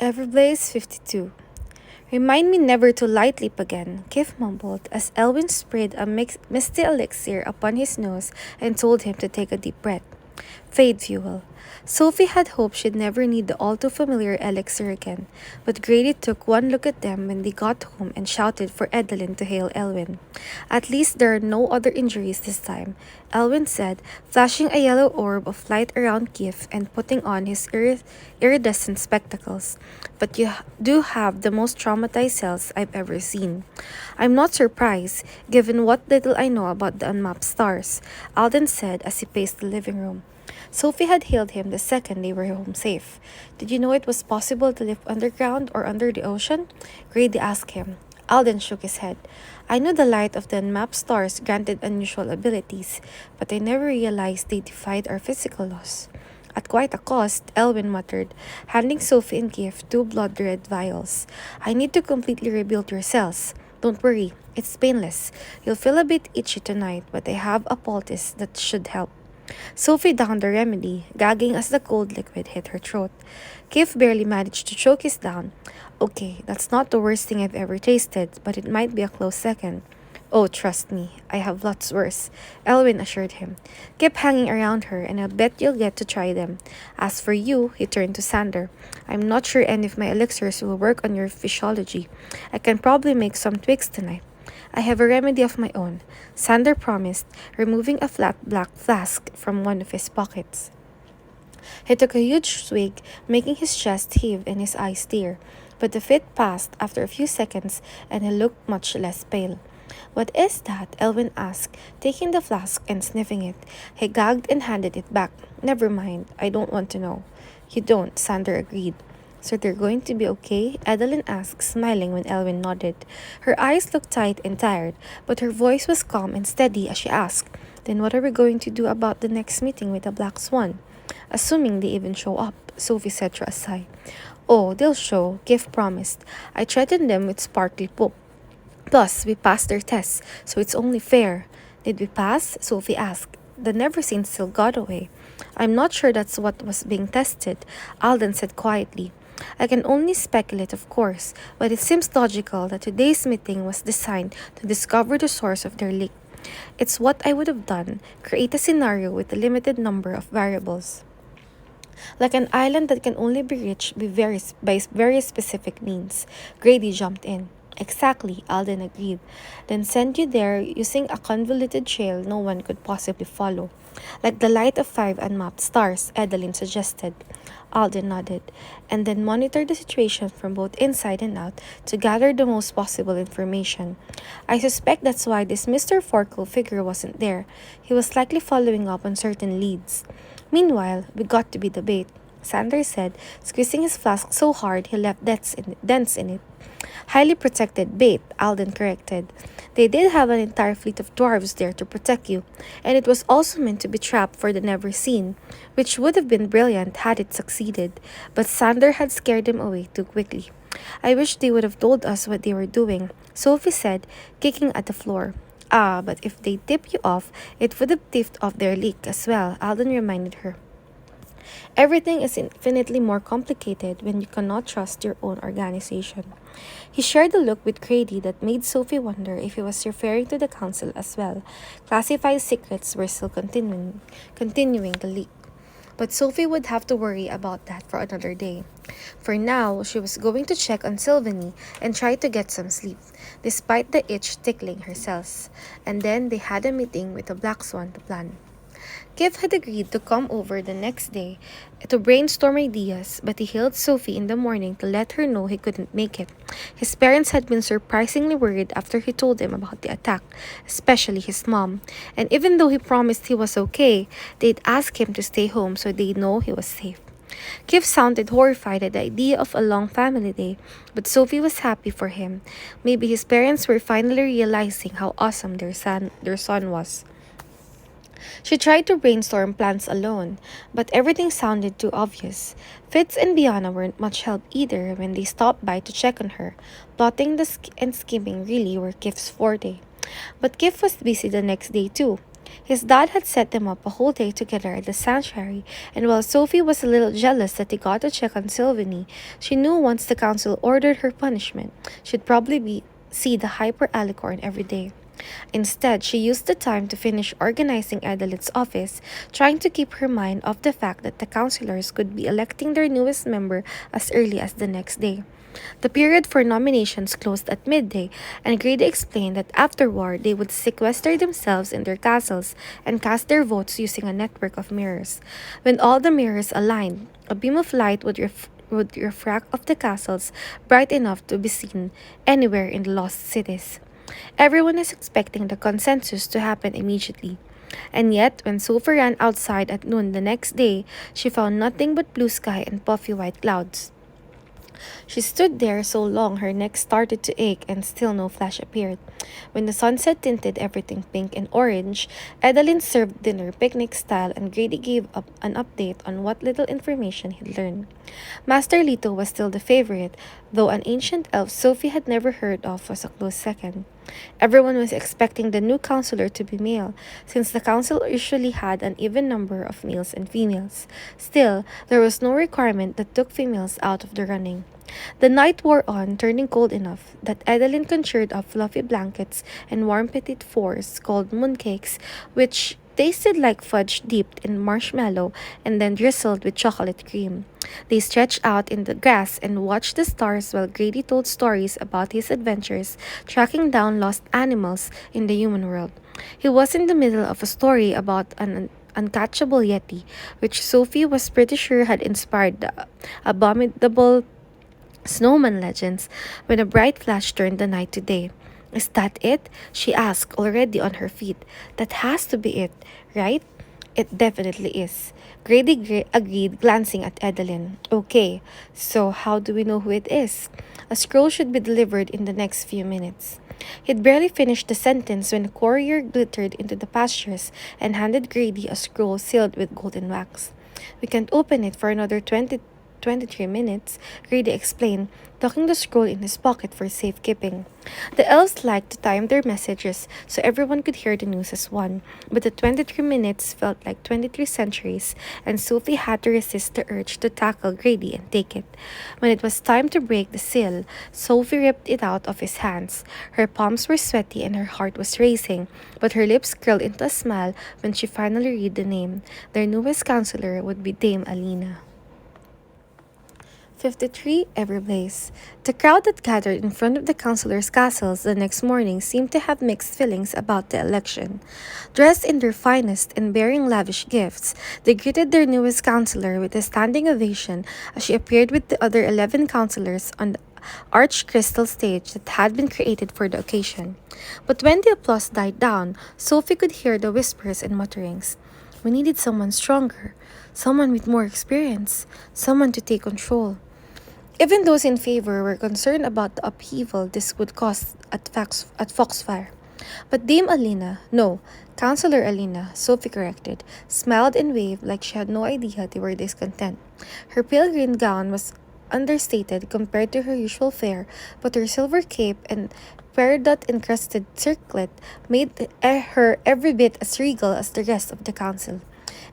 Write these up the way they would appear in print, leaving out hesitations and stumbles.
Everblaze 52. Remind me never to light leap again, Kif mumbled as Elwin sprayed a misty elixir upon his nose and told him to take a deep breath. Fade fuel. Sophie had hoped she'd never need the all too familiar elixir again, but Grady took one look at them when they got home and shouted for Edeline to hail Elwin. At least there are no other injuries this time, Elwin said, flashing a yellow orb of light around Kif and putting on his iridescent spectacles. But you do have the most traumatized cells I've ever seen. I'm not surprised, given what little I know about the unmapped stars, Alden said as he paced the living room. Sophie had hailed him the second they were home safe. Did you know it was possible to live underground or under the ocean? Grady asked him. Alden shook his head. I knew the light of the unmapped stars granted unusual abilities, but I never realized they defied our physical laws. At quite a cost, Elwin muttered, handing Sophie and Gift two blood-red vials. I need to completely rebuild your cells. Don't worry, it's painless. You'll feel a bit itchy tonight, but I have a poultice that should help. Sophie downed the remedy, gagging as the cold liquid hit her throat. Kif barely managed to choke his down. Okay, that's not the worst thing I've ever tasted, but it might be a close second. Oh, trust me, I have lots worse, Elwin assured him. Keep hanging around her, and I'll bet you'll get to try them. As for you, he turned to Sander. I'm not sure any of my elixirs will work on your physiology. I can probably make some twigs tonight. I have a remedy of my own, Sander promised, removing a flat black flask from one of his pockets. He took a huge swig, making his chest heave and his eyes stare, but the fit passed after a few seconds and he looked much less pale. What is that? Elwin asked, taking the flask and sniffing it. He gagged and handed it back. Never mind, I don't want to know. You don't, Sander agreed. So they're going to be okay? Adeline asked, smiling when Elwin nodded. Her eyes looked tight and tired, but her voice was calm and steady as she asked, Then what are we going to do about the next meeting with the Black Swan? Assuming they even show up, Sophie said through a sigh. Oh, they'll show, Gift promised. I threatened them with sparkly poop. Plus, we passed their tests, so it's only fair. Did we pass? Sophie asked. The Neverseen still got away. I'm not sure that's what was being tested, Alden said quietly. I can only speculate, of course, but it seems logical that today's meeting was designed to discover the source of their leak. It's what I would have done, create a scenario with a limited number of variables. Like an island that can only be reached by very specific means. Grady jumped in. Exactly, Alden agreed. Then send you there using a convoluted trail no one could possibly follow. Like the light of 5 unmapped stars, Edeline suggested. Alden nodded. And then monitor the situation from both inside and out to gather the most possible information. I suspect that's why this Mr. Forkle figure wasn't there. He was likely following up on certain leads. Meanwhile, we got to be the bait, Sanders said, squeezing his flask so hard he left dents in it. Highly protected bait, Alden corrected. They did have an entire fleet of dwarves there to protect you, and it was also meant to be trapped for the Neverseen, which would have been brilliant had it succeeded, but Sander had scared them away too quickly. I wish they would have told us what they were doing, Sophie said, kicking at the floor. Ah, but if they tip you off, it would have tipped off their leak as well, Alden reminded her. Everything is infinitely more complicated when you cannot trust your own organization. He shared a look with Grady that made Sophie wonder if he was referring to the council as well. Classified secrets were still continuing the leak. But Sophie would have to worry about that for another day. For now, she was going to check on Sylvanie and try to get some sleep, despite the itch tickling her cells. And then they had a meeting with the Black Swan to plan. Kif had agreed to come over the next day to brainstorm ideas, but he hailed Sophie in the morning to let her know he couldn't make it. His parents had been surprisingly worried after he told them about the attack, especially his mom, and even though he promised he was okay, they'd ask him to stay home so they'd know he was safe. Kif sounded horrified at the idea of a long family day, but Sophie was happy for him. Maybe his parents were finally realizing how awesome their son was. She tried to brainstorm plans alone, but everything sounded too obvious. Fitz and Biana weren't much help either when they stopped by to check on her. Plotting and scheming really were Kif's forte. But Kif was busy the next day too. His dad had set them up a whole day together at the sanctuary, and while Sophie was a little jealous that he got to check on Sylvanie, she knew once the council ordered her punishment, she'd probably see the hyper alicorn every day. Instead, she used the time to finish organizing Adeline's office, trying to keep her mind off the fact that the councilors could be electing their newest member as early as the next day. The period for nominations closed at midday, and Grady explained that afterward they would sequester themselves in their castles and cast their votes using a network of mirrors. When all the mirrors aligned, a beam of light would refract off the castles bright enough to be seen anywhere in the lost cities. Everyone is expecting the consensus to happen immediately. And yet, when Sophie ran outside at noon the next day, she found nothing but blue sky and puffy white clouds. She stood there so long her neck started to ache and still no flash appeared. When the sunset tinted everything pink and orange, Adeline served dinner picnic style and Grady gave up an update on what little information he'd learned. Master Lito was still the favorite, though an ancient elf Sophie had never heard of was a close second. Everyone was expecting the new counselor to be male, since the council usually had an even number of males and females. Still, there was no requirement that took females out of the running. The night wore on, turning cold enough that Adeline conjured up fluffy blankets and warm petit fours called mooncakes, which tasted like fudge dipped in marshmallow and then drizzled with chocolate cream. They stretched out in the grass and watched the stars while Grady told stories about his adventures tracking down lost animals in the human world. He was in the middle of a story about an uncatchable yeti, which Sophie was pretty sure had inspired the abominable snowman legends when a bright flash turned the night to day. Is that it? She asked, already on her feet. That has to be it, right? It definitely is. Grady agreed, glancing at Adeline. Okay, so how do we know who it is? A scroll should be delivered in the next few minutes. He'd barely finished the sentence when a courier glittered into the pastures and handed Grady a scroll sealed with golden wax. We can't open it for another 23 minutes, Grady explained, tucking the scroll in his pocket for safekeeping. The elves liked to time their messages so everyone could hear the news as one, but the 23 minutes felt like 23 centuries, and Sophie had to resist the urge to tackle Grady and take it. When it was time to break the seal, Sophie ripped it out of his hands. Her palms were sweaty and her heart was racing, but her lips curled into a smile when she finally read the name. Their newest counselor would be Dame Alina. 53 Everblaze. The crowd that gathered in front of the councilors' castles the next morning seemed to have mixed feelings about the election. Dressed in their finest and bearing lavish gifts, they greeted their newest councilor with a standing ovation as she appeared with the other 11 councilors on the arched crystal stage that had been created for the occasion. But when the applause died down, Sophie could hear the whispers and mutterings. We needed someone stronger, someone with more experience, someone to take control. Even those in favor were concerned about the upheaval this would cause at Foxfire. But Dame Alina, no, Councillor Alina, Sophie corrected, smiled and waved like she had no idea they were discontent. Her pale green gown was understated compared to her usual fare, but her silver cape and peridot-encrusted circlet made her every bit as regal as the rest of the council.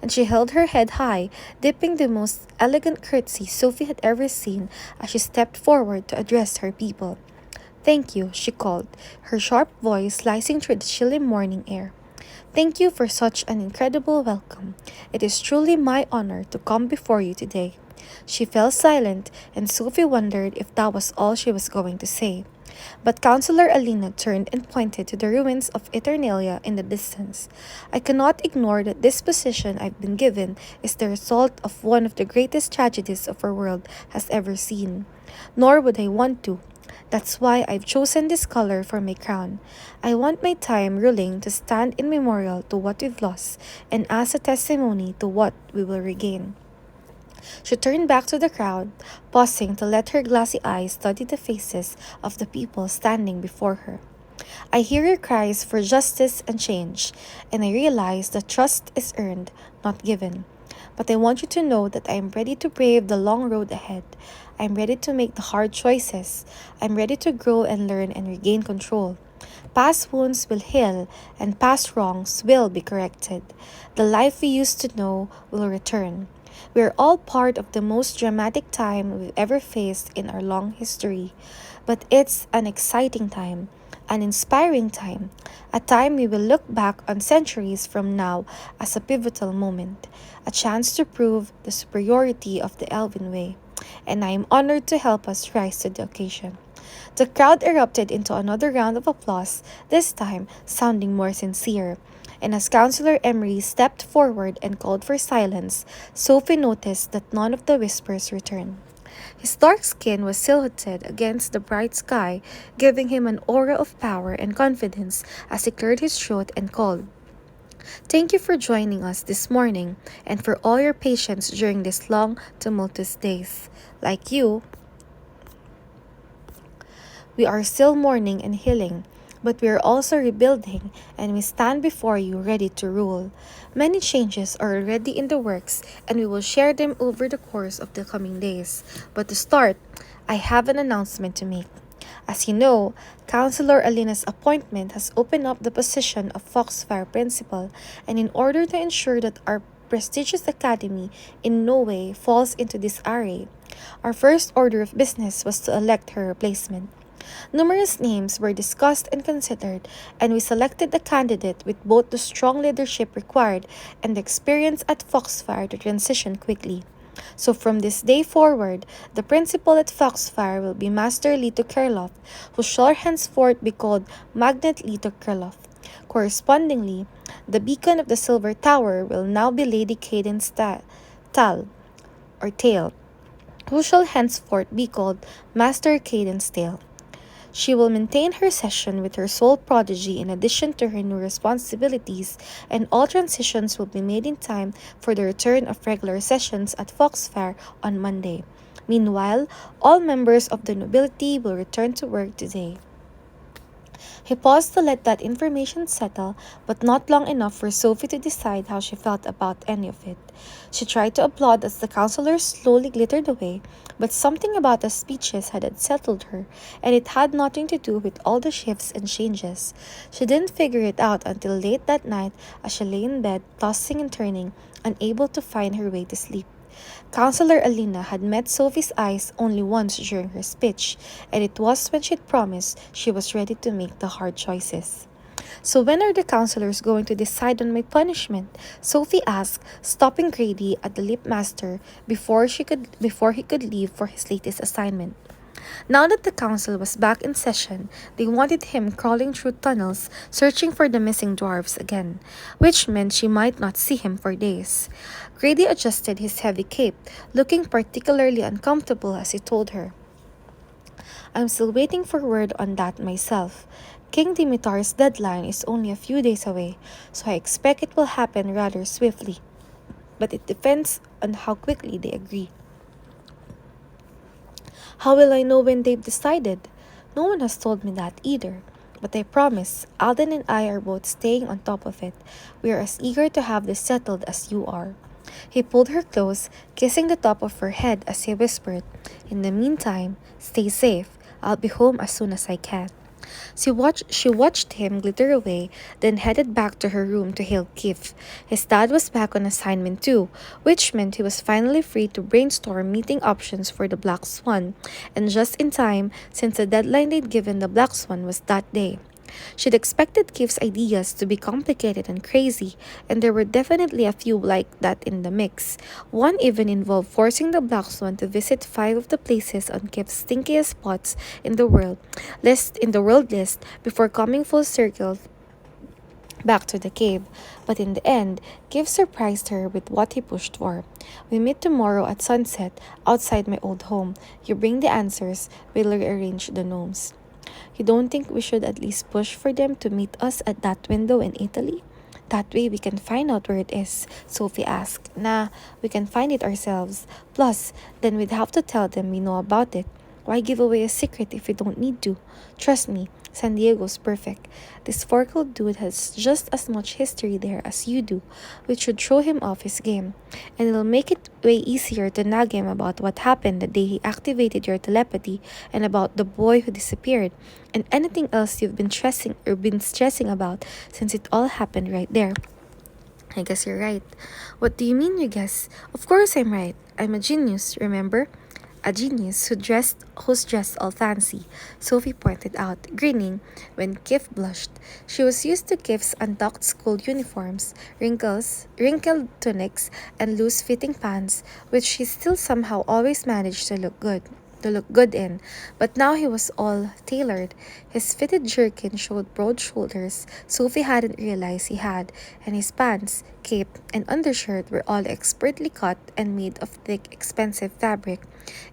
And she held her head high, dipping the most elegant curtsy Sophie had ever seen as she stepped forward to address her people. Thank you, she called, her sharp voice slicing through the chilly morning air. Thank you for such an incredible welcome. It is truly my honor to come before you today. She fell silent, and Sophie wondered if that was all she was going to say. But Councillor Alina turned and pointed to the ruins of Eternalia in the distance. I cannot ignore that this position I've been given is the result of one of the greatest tragedies of our world has ever seen. Nor would I want to. That's why I've chosen this color for my crown. I want my time ruling to stand in memorial to what we've lost and as a testimony to what we will regain. She turned back to the crowd, pausing to let her glassy eyes study the faces of the people standing before her. I hear your cries for justice and change, and I realize that trust is earned, not given. But I want you to know that I am ready to brave the long road ahead. I'm ready to make the hard choices. I'm ready to grow and learn and regain control. Past wounds will heal, and past wrongs will be corrected. The life we used to know will return. We are all part of the most dramatic time we've ever faced in our long history. But it's an exciting time, an inspiring time, a time we will look back on centuries from now as a pivotal moment, a chance to prove the superiority of the Elven way. And I am honored to help us rise to the occasion. The crowd erupted into another round of applause, this time sounding more sincere. And as Councillor Emery stepped forward and called for silence, Sophie noticed that none of the whispers returned. His dark skin was silhouetted against the bright sky, giving him an aura of power and confidence as he cleared his throat and called, "Thank you for joining us this morning and for all your patience during these long, tumultuous days. Like you, we are still mourning and healing, but we are also rebuilding, and we stand before you ready to rule. Many changes are already in the works, and we will share them over the course of the coming days. But to start, I have an announcement to make. As you know, Councillor Alina's appointment has opened up the position of Foxfire Principal, and in order to ensure that our prestigious academy in no way falls into disarray, our first order of business was to elect her replacement. Numerous names were discussed and considered, and we selected a candidate with both the strong leadership required and the experience at Foxfire to transition quickly. So from this day forward, the principal at Foxfire will be Master Lito Kerloff, who shall henceforth be called Magnet Lito Kerloff. Correspondingly, the beacon of the Silver Tower will now be Lady Cadence Tal, or Tail, who shall henceforth be called Master Cadence Tail. She will maintain her session with her sole prodigy in addition to her new responsibilities, and all transitions will be made in time for the return of regular sessions at Foxfire on Monday. Meanwhile, all members of the nobility will return to work today. He paused to let that information settle, but not long enough for Sophie to decide how she felt about any of it. She tried to applaud as the counselors slowly glittered away, but something about the speeches had unsettled her, and it had nothing to do with all the shifts and changes. She didn't figure it out until late that night as she lay in bed, tossing and turning, unable to find her way to sleep. Counselor Alina had met Sophie's eyes only once during her speech, and it was when she'd promised she was ready to make the hard choices. "So when are the counselors going to decide on my punishment?" Sophie asked, stopping Grady at the Lip Master before he could leave for his latest assignment. Now that the council was back in session, they wanted him crawling through tunnels searching for the missing dwarfs again, which meant she might not see him for days. Grady adjusted his heavy cape, looking particularly uncomfortable as he told her, "I'm still waiting for word on that myself. King Dimitar's deadline is only a few days away, so I expect it will happen rather swiftly. But it depends on how quickly they agree." "How will I know when they've decided?" "No one has told me that either. But I promise, Alden and I are both staying on top of it. We are as eager to have this settled as you are." He pulled her close, kissing the top of her head as he whispered, "In the meantime, stay safe. I'll be home as soon as I can." She watched him glitter away, then headed back to her room to hail Keith. His dad was back on assignment too, which meant he was finally free to brainstorm meeting options for the Black Swan, and just in time, since the deadline they'd given the Black Swan was that day. She'd expected Keith's ideas to be complicated and crazy, and there were definitely a few like that in the mix. One even involved forcing the Black Swan to visit 5 of the places on Keith's stinkiest spots in the world list before coming full circle back to the cave. But in the end, Keith surprised her with what he pushed for. "We meet tomorrow at sunset outside my old home. You bring the answers, we'll rearrange the gnomes." "You don't think we should at least push for them to meet us at that window in Italy? That way we can find out where it is," Sophie asked. "Nah, we can find it ourselves. Plus, then we'd have to tell them we know about it. Why give away a secret if you don't need to? Trust me, San Diego's perfect. This forkle dude has just as much history there as you do, which should throw him off his game. And it'll make it way easier to nag him about what happened the day he activated your telepathy and about the boy who disappeared and anything else you've been stressing about since it all happened right there. I guess you're right. What do you mean you guess? Of course I'm right. I'm a genius, remember? A genius who's dressed all fancy, Sophie pointed out, grinning when Kif blushed. She was used to Kif's untucked school uniforms, wrinkled tunics, and loose-fitting pants, which she still somehow always managed to look good in, but now he was all tailored. His fitted jerkin showed broad shoulders Sophie hadn't realized he had, and his pants, cape, and undershirt were all expertly cut and made of thick, expensive fabric.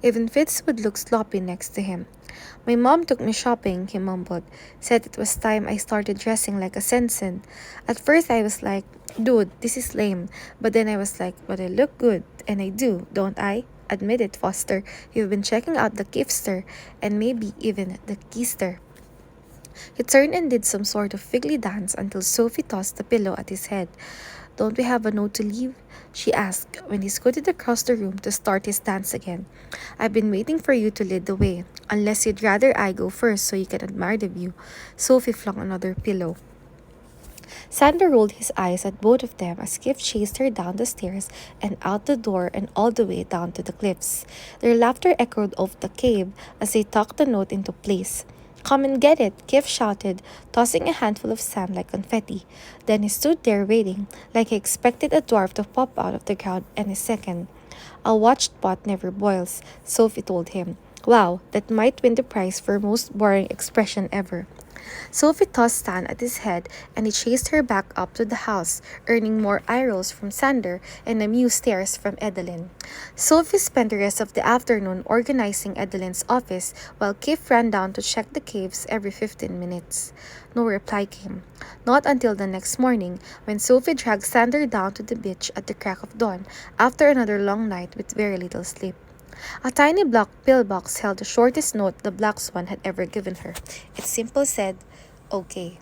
Even Fitz would look sloppy next to him. My mom took me shopping, he mumbled. Said it was time I started dressing like a sensen. At first I was like, dude, this is lame. But then I was like, but I look good. And I do, don't I? Admit it, Foster. You've been checking out the Kifster and maybe even the Keister. He turned and did some sort of figgly dance until Sophie tossed the pillow at his head. Don't we have a note to leave? She asked when he scooted across the room to start his dance again. I've been waiting for you to lead the way, unless you'd rather I go first so you can admire the view. Sophie flung another pillow. Sander rolled his eyes at both of them as Kif chased her down the stairs and out the door and all the way down to the cliffs. Their laughter echoed off the cave as they tucked the note into place. Come and get it, Kif shouted, tossing a handful of sand like confetti. Then he stood there waiting, like he expected a dwarf to pop out of the ground any second. A watched pot never boils, Sophie told him. Wow, that might win the prize for most boring expression ever. Sophie tossed Stan at his head and he chased her back up to the house, earning more eye rolls from Sander and amused stares from Edeline. Sophie spent the rest of the afternoon organizing Edeline's office while Kif ran down to check the caves every 15 minutes. No reply came. Not until the next morning, when Sophie dragged Sander down to the beach at the crack of dawn after another long night with very little sleep. A tiny black pillbox held the shortest note the Black Swan had ever given her. It simply said, "Okay."